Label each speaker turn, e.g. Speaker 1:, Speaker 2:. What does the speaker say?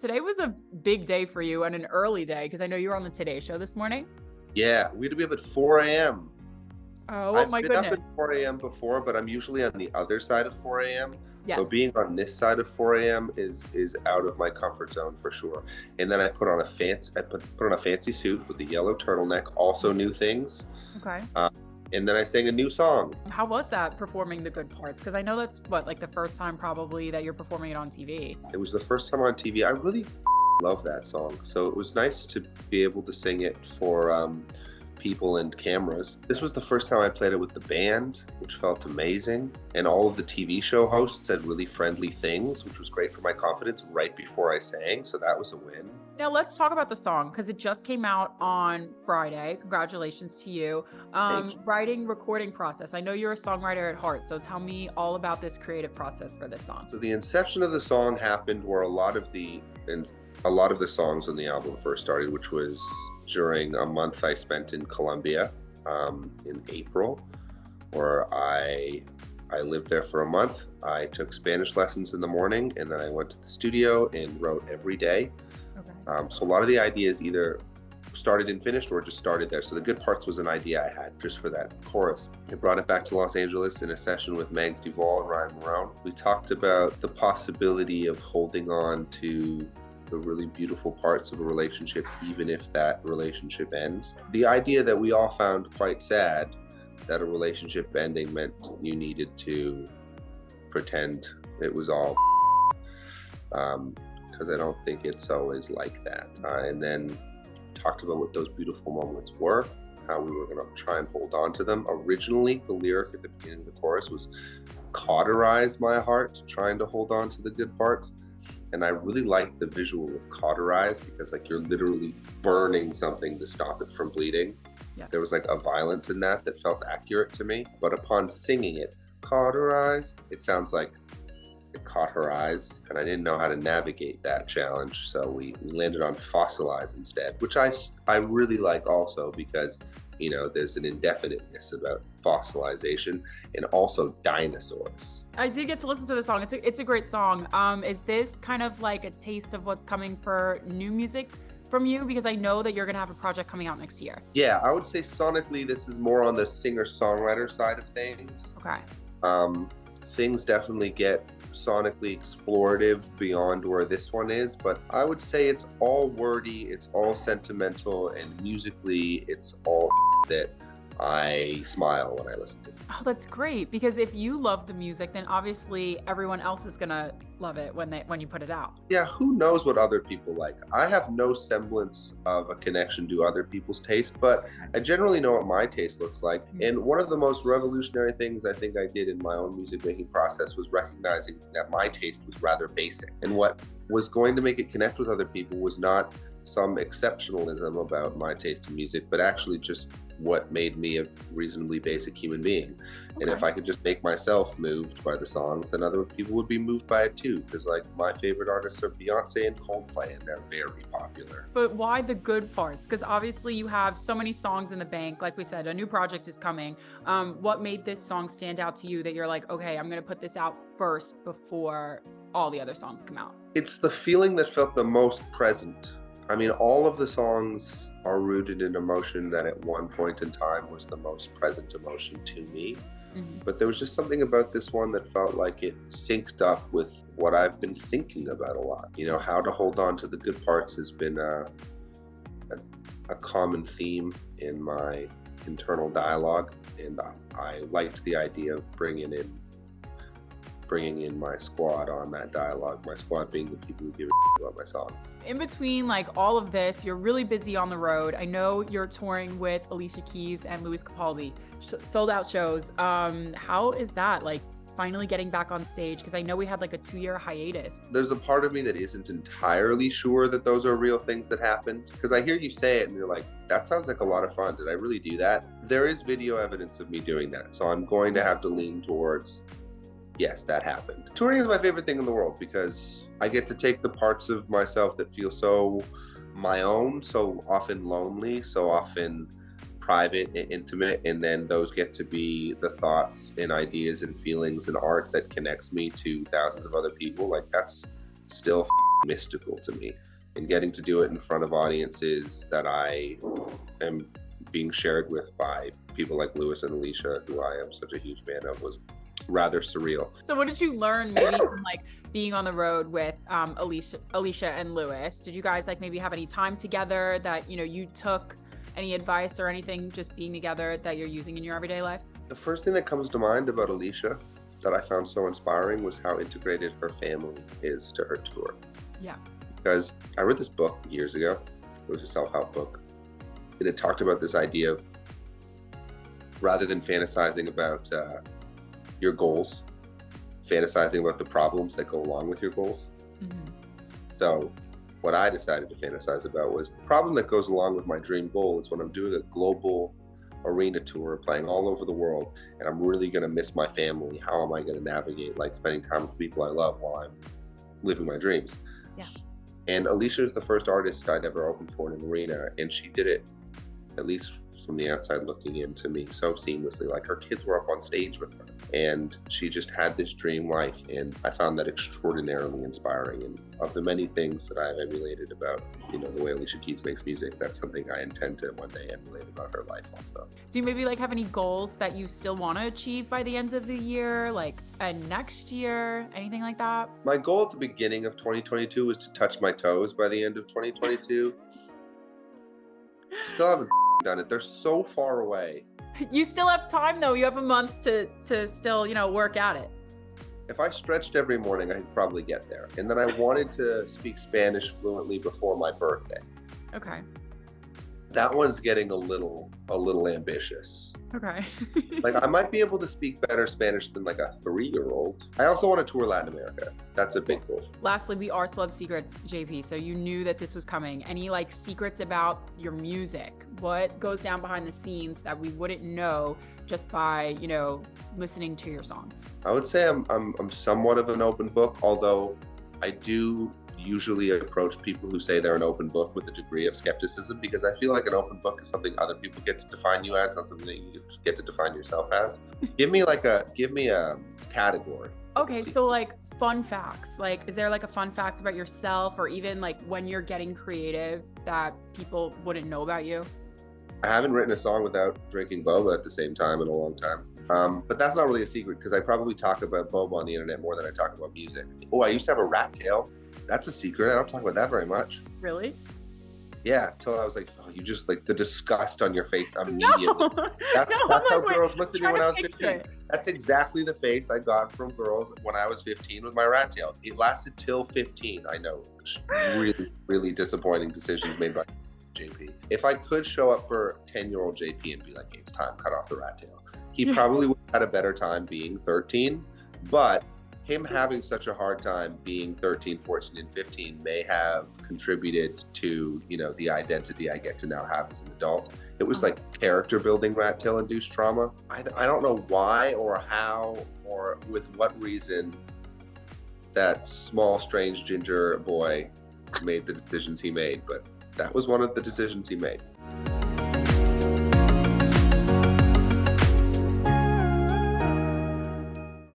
Speaker 1: Today was a big day for you and an early day because I know you were on the Today Show this morning.
Speaker 2: Yeah, we had to be up at 4 a.m.
Speaker 1: Oh
Speaker 2: I've
Speaker 1: my
Speaker 2: been up
Speaker 1: goodness.
Speaker 2: at 4 a.m. before, but I'm usually on the other side of 4 a.m. So
Speaker 1: Yes.
Speaker 2: being on this side of 4 a.m. is out of my comfort zone for sure. And then I put on a fancy suit with a yellow turtleneck, also new things.
Speaker 1: Okay.
Speaker 2: And then I sang a new song.
Speaker 1: How was that performing the good parts? Because I know that's what, like the first time probably that you're performing it on TV.
Speaker 2: It was the first time on TV. I really love that song. So it was nice to be able to sing it for people and cameras. This was the first time I played it with the band, which felt amazing. And all of the TV show hosts said really friendly things, which was great for my confidence right before I sang. So that was a win.
Speaker 1: Now let's talk about the song because it just came out on Friday. Congratulations to you.
Speaker 2: Thank you.
Speaker 1: Writing, recording process. I know you're a songwriter at heart, so tell me all about this creative process for this song.
Speaker 2: So the inception of the song happened where a lot of the songs on the album first started, which was during a month I spent in Colombia in April, where I lived there for a month. I took Spanish lessons in the morning, and then I went to the studio and wrote every day.
Speaker 1: Okay.
Speaker 2: So a lot of the ideas either started and finished or just started there. So the good parts was an idea I had just for that chorus. I brought it back to Los Angeles in a session with Mags Duval and Ryan Marone. We talked about the possibility of holding on to the really beautiful parts of a relationship, even if that relationship ends. The idea that we all found quite sad, that a relationship ending meant you needed to pretend it was all because I don't think it's always like that. And then talked about what those beautiful moments were, how we were going to try and hold on to them. Originally, the lyric at the beginning of the chorus was cauterize my heart, trying to hold on to the good parts. And I really liked the visual of cauterize because like you're literally burning something to stop it from bleeding.
Speaker 1: Yeah.
Speaker 2: There was like a violence in that felt accurate to me. But upon singing it, cauterize, it sounds like it caught her eyes, and I didn't know how to navigate that challenge. So we landed on fossilize instead, which I really like also because, you know, there's an indefiniteness about fossilization and also dinosaurs.
Speaker 1: I did get to listen to the song. It's a great song. Is this kind of like a taste of what's coming for new music from you? Because I know that you're gonna have a project coming out next year.
Speaker 2: Yeah, I would say sonically this is more on the singer-songwriter side of things.
Speaker 1: Okay.
Speaker 2: Things definitely get sonically explorative beyond where this one is, but I would say it's all wordy, it's all sentimental, and musically it's all that I smile when I listen to it.
Speaker 1: Oh, that's great. Because if you love the music, then obviously everyone else is gonna love it when you put it out.
Speaker 2: Yeah, who knows what other people like? I have no semblance of a connection to other people's taste, but I generally know what my taste looks like. And one of the most revolutionary things I think I did in my own music making process was recognizing that my taste was rather basic. And what was going to make it connect with other people was not some exceptionalism about my taste in music, but actually just what made me a reasonably basic human being.
Speaker 1: Okay.
Speaker 2: And if I could just make myself moved by the songs, then other people would be moved by it too. Because like my favorite artists are Beyonce and Coldplay, and they're very popular.
Speaker 1: But why the good parts? Because obviously you have so many songs in the bank. Like we said, a new project is coming. What made this song stand out to you that you're like, okay, I'm gonna put this out first before all the other songs come out?
Speaker 2: It's the feeling that felt the most present. I mean, all of the songs are rooted in emotion that at one point in time was the most present emotion to me.
Speaker 1: Mm-hmm.
Speaker 2: But there was just something about this one that felt like it synced up with what I've been thinking about a lot. You know, how to hold on to the good parts has been a common theme in my internal dialogue, and I liked the idea of bringing in my squad on that dialogue, my squad being the people who give a shit about my songs.
Speaker 1: In between like all of this, you're really busy on the road. I know you're touring with Alicia Keys and Louis Capaldi, sold out shows. How is that, like finally getting back on stage? Because I know we had like a 2-year hiatus.
Speaker 2: There's a part of me that isn't entirely sure that those are real things that happened, because I hear you say it and you're like, that sounds like a lot of fun. Did I really do that? There is video evidence of me doing that, so I'm going to have to lean towards yes, that happened. Touring is my favorite thing in the world because I get to take the parts of myself that feel so my own, so often lonely, so often private and intimate, and then those get to be the thoughts and ideas and feelings and art that connects me to thousands of other people. Like, that's still mystical to me. And getting to do it in front of audiences that I am being shared with by people like Lewis and Alicia, who I am such a huge fan of, was rather surreal.
Speaker 1: So what did you learn maybe from like being on the road with Alicia and Lewis? Did you guys like maybe have any time together that, you know, you took any advice or anything just being together that you're using in your everyday life?
Speaker 2: The first thing that comes to mind about Alicia that I found so inspiring was how integrated her family is to her tour.
Speaker 1: Yeah.
Speaker 2: Because I read this book years ago. It was a self-help book. And it talked about this idea of, rather than fantasizing about your goals, fantasizing about the problems that go along with your goals. Mm-hmm. So what I decided to fantasize about was the problem that goes along with my dream goal is when I'm doing a global arena tour, playing all over the world, and I'm really going to miss my family. How am I going to navigate like spending time with people I love while I'm living my dreams?
Speaker 1: Yeah. And
Speaker 2: Alicia is the first artist I'd ever opened for in an arena, and she did it, at least from the outside looking in, to me so seamlessly. Like, her kids were up on stage with her, and she just had this dream life, and I found that extraordinarily inspiring. And of the many things that I've emulated about, you know, the way Alicia Keys makes music, that's something I intend to one day emulate about her life also.
Speaker 1: Do you maybe like have any goals that you still want to achieve by the end of the year, like next year, anything like that?
Speaker 2: My goal at the beginning of 2022 was to touch my toes by the end of 2022. Still haven't done it. They're so far away.
Speaker 1: You still have time though. You have a month to still, you know, work at it.
Speaker 2: If I stretched every morning, I could probably get there. And then I wanted to speak Spanish fluently before my birthday.
Speaker 1: Okay.
Speaker 2: That one's getting a little ambitious.
Speaker 1: Okay.
Speaker 2: Like, I might be able to speak better Spanish than like a 3-year-old. I also want to tour Latin America. That's a big goal.
Speaker 1: Lastly, we are Celeb Secrets, JP. So you knew that this was coming. Any like secrets about your music? What goes down behind the scenes that we wouldn't know just by, you know, listening to your songs?
Speaker 2: I would say I'm somewhat of an open book, although I do usually approach people who say they're an open book with a degree of skepticism, because I feel like an open book is something other people get to define you as, not something that you get to define yourself as. Give me a category.
Speaker 1: Okay, so like fun facts. Like, is there like a fun fact about yourself, or even like when you're getting creative that people wouldn't know about you?
Speaker 2: I haven't written a song without drinking boba at the same time in a long time. But that's not really a secret, because I probably talk about boba on the internet more than I talk about music. Oh, I used to have a rat tail. That's a secret. I don't talk about that very much.
Speaker 1: Really?
Speaker 2: Yeah, until I was like, oh, you just like the disgust on your face immediately.
Speaker 1: No.
Speaker 2: That's how girls looked at me when I was 15.
Speaker 1: It.
Speaker 2: That's exactly the face I got from girls when I was 15 with my rat tail. It lasted till 15. I know. Really, really disappointing decisions made by JP. If I could show up for 10-year-old JP and be like, hey, it's time, cut off the rat tail, he probably would have had a better time being 13, but him having such a hard time being 13, 14, and 15 may have contributed to, you know, the identity I get to now have as an adult. It was like character building rat tail induced trauma. I don't know why or how or with what reason that small, strange ginger boy made the decisions he made, but that was one of the decisions he made.